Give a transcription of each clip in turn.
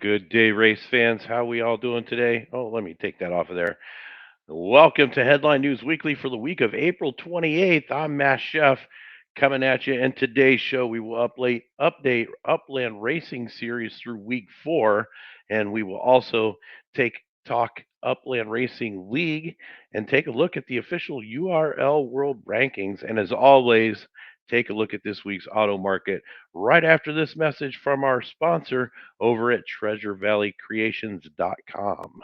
Good day, race fans. How we all doing today? Oh, let me take that off of there. Welcome to Headline News Weekly for the week of April 28th. I'm Matt Chef coming at you. And today's show, we will update Upland Racing Series through week 4. And we will also talk Upland Racing League and take a look at the official URL World Rankings. And as always, take a look at this week's auto market right after this message from our sponsor over at TreasureValleyCreations.com.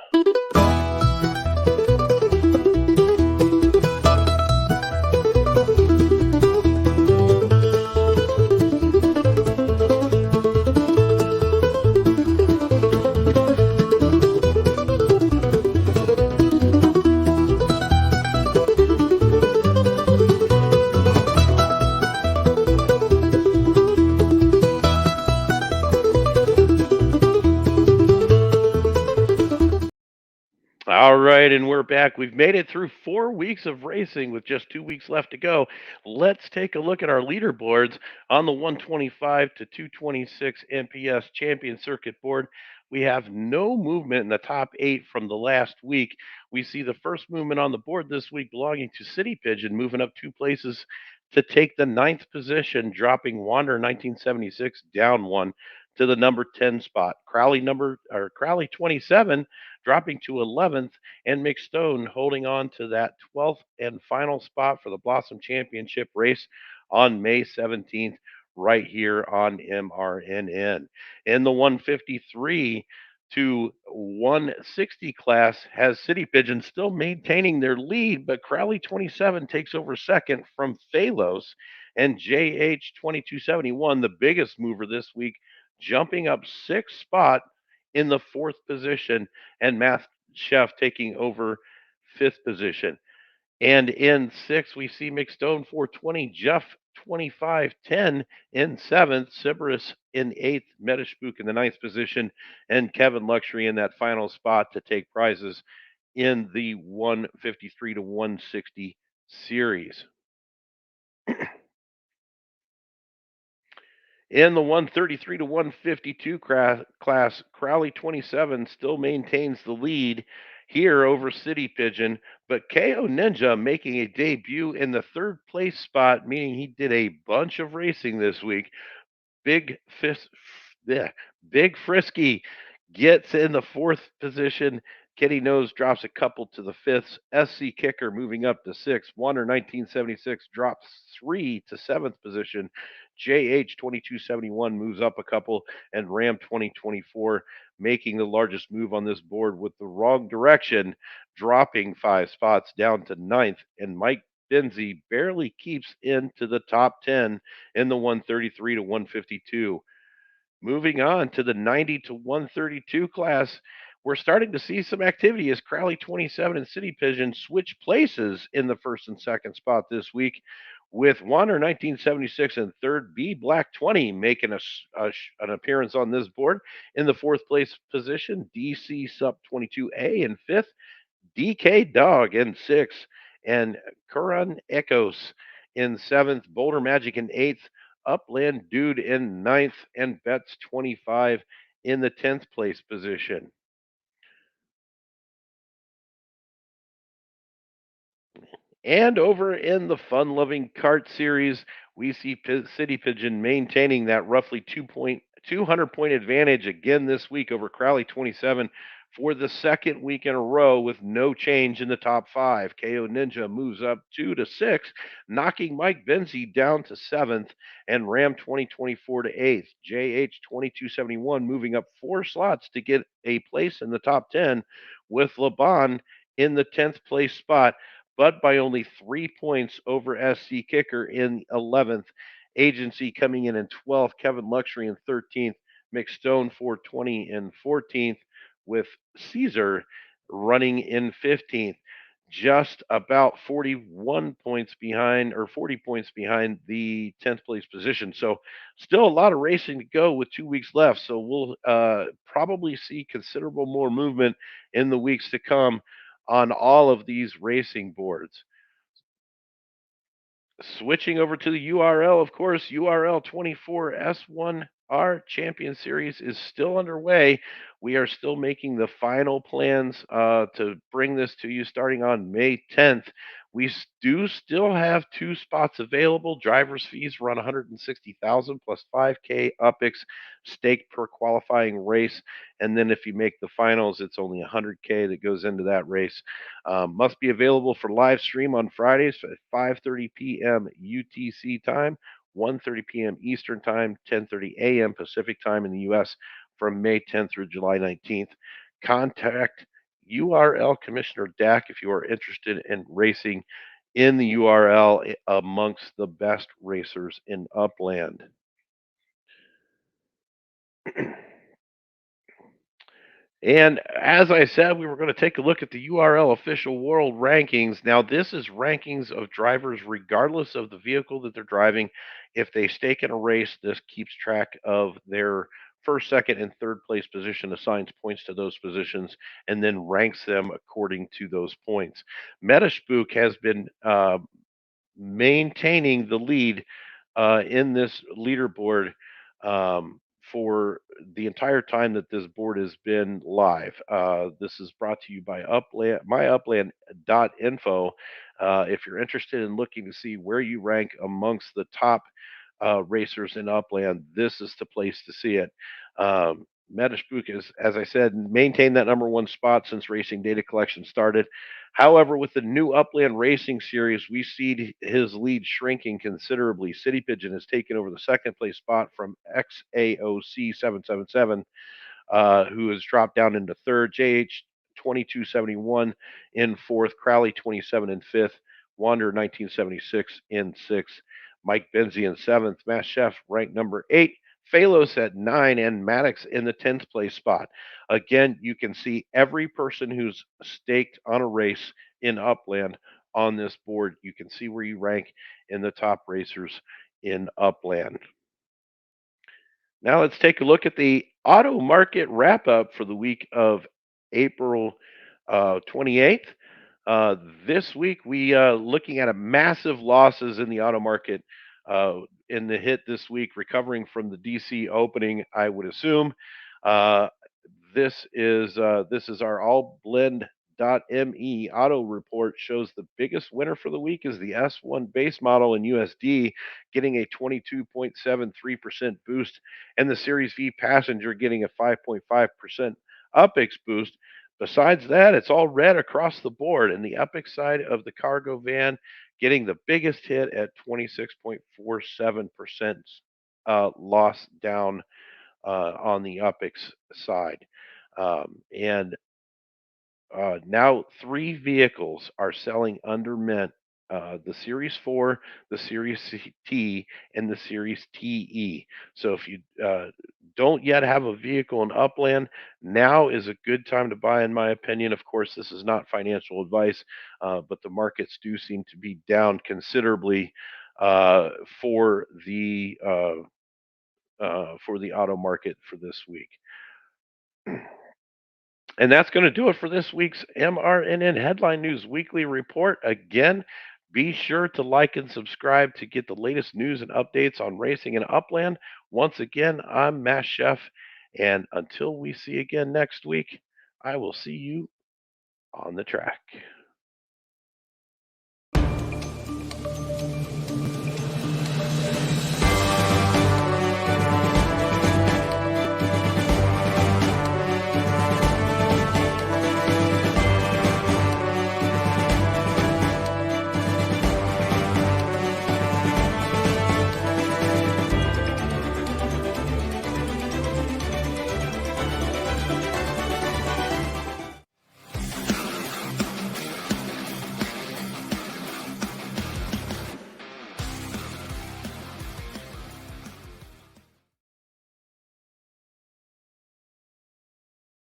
All right, and we're back. We've made it through 4 weeks of racing with just 2 weeks left to go. Let's take a look at our leaderboards on the 125 to 226 MPS Champion Circuit board. We have no movement in the top 8 from the last week. We see the first movement on the board this week belonging to City Pigeon, moving up 2 places to take the ninth position, dropping Wander 1976 down one to the number 10 spot. Crowley 27 dropping to 11th, and McStone holding on to that 12th and final spot for the Blossom Championship race on May 17th, right here on MRNN. In the 153 to 160 class has City Pigeon still maintaining their lead, but Crowley 27 takes over second from Phalos, and JH 2271, the biggest mover this week, jumping up 6 spot in the 4th position, and Math Chef taking over 5th position. And in 6th, we see McStone 420, Jeff 2510 in 7th, Sybaris in 8th, Metashpook in the 9th position, and Kevin Luxury in that final spot to take prizes in the 153 to 160 series. In the 133 to 152 class, Crowley 27 still maintains the lead here over City Pigeon, but KO Ninja making a debut in the 3rd place spot, meaning he did a bunch of racing this week. Big Fist, yeah, Big Frisky gets in the 4th position. Kitty Nose drops a couple to the 5th. SC Kicker moving up to 6th. Wander 1976 drops 3 to 7th position. JH 2271 moves up a couple, and Ram 2024 making the largest move on this board with the wrong direction, dropping 5 spots down to 9th. And Mike Benzie barely keeps into the top 10 in the 133 to 152. Moving on to the 90 to 132 class, we're starting to see some activity as Crowley 27 and City Pigeon switch places in the 1st and 2nd spot this week, with Wander 1976 and 3rd B Black 20 making an appearance on this board. In the 4th place position, DC Sup 22A in 5th, DK Dog in 6th, and Curran Echoes in 7th, Boulder Magic in 8th, Upland Dude in 9th, and Betts 25 in the 10th place position. And over in the fun loving kart series, we see City Pigeon maintaining that roughly 200 point advantage again this week over Crowley 27 for the 2nd week in a row with no change in the top 5. KO Ninja moves up 2 to 6, knocking Mike Benzie down to 7th, and Ram 2024 to 8th. JH 2271 moving up 4 slots to get a place in the top 10, with Laban in the 10th place spot, but by only 3 points over SC Kicker in 11th. Agency coming in 12th. Kevin Luxury in 13th. McStone 420 in 14th, with Caesar running in 15th. Just about 41 points behind, or 40 points behind the 10th place position. So, still a lot of racing to go with 2 weeks left. So, we'll probably see considerable more movement in the weeks to come on all of these racing boards. Switching over to the URL, of course, URL 24 S1 our Champion Series is still underway. We are still making the final plans to bring this to you starting on May 10th. We do still have two spots available. Drivers' fees run 160,000 plus 5K UPIX staked per qualifying race, and then if you make the finals, it's only 100K that goes into that race. Must be available for live stream on Fridays at 5:30 p.m. UTC time. 1:30 p.m. Eastern Time, 10:30 a.m. Pacific Time in the U.S. from May 10th through July 19th. Contact URL Commissioner Dak if you are interested in racing in the URL amongst the best racers in Upland. And as I said, we were going to take a look at the URL official world rankings. Now, this is rankings of drivers regardless of the vehicle that they're driving. If they stake in a race, this keeps track of their first, second, and third place position, assigns points to those positions, and then ranks them according to those points. Metaspook has been maintaining the lead in this leaderboard for the entire time that this board has been live. This is brought to you by Upland, myupland.info. If you're interested in looking to see where you rank amongst the top racers in Upland, this is the place to see it. Metaspook is, as I said, maintained that number one spot since racing data collection started. However, with the new Upland Racing Series, we see his lead shrinking considerably. City Pigeon has taken over the second place spot from XAOC 777, who has dropped down into third. JH 2271 in fourth. Crowley 27 in fifth. Wander 1976 in sixth. Mike Benzie in seventh. Mass Chef ranked number eight. Phalos at nine, and Maddox in the 10th place spot. Again, you can see every person who's staked on a race in Upland on this board. You can see where you rank in the top racers in Upland. Now let's take a look at the auto market wrap up for the week of April 28th. Uh, this week we looking at a massive losses in the auto market in the hit this week, recovering from the DC opening, I would assume. Uh, this is our all blend .me auto report shows the biggest winner for the week is the S1 base model in USD, getting a 22.73% boost, and the Series V passenger getting a 5.5% UPIX boost. Besides that, it's all red across the board, and the UPIX side of the cargo van getting the biggest hit at 26.47% loss down on the UPIX side. And now three vehicles are selling under mint: the Series 4, the Series T, and the Series TE. So if you don't yet have a vehicle in Upland, now is a good time to buy, in my opinion. Of course, this is not financial advice, but the markets do seem to be down considerably uh, for the uh, for the auto market for this week. And that's going to do it for this week's MRNN Headline News Weekly Report. Again, be sure to like and subscribe to get the latest news and updates on racing in Upland. Once again, I'm Matt Chef, and until we see again next week, I will see you on the track.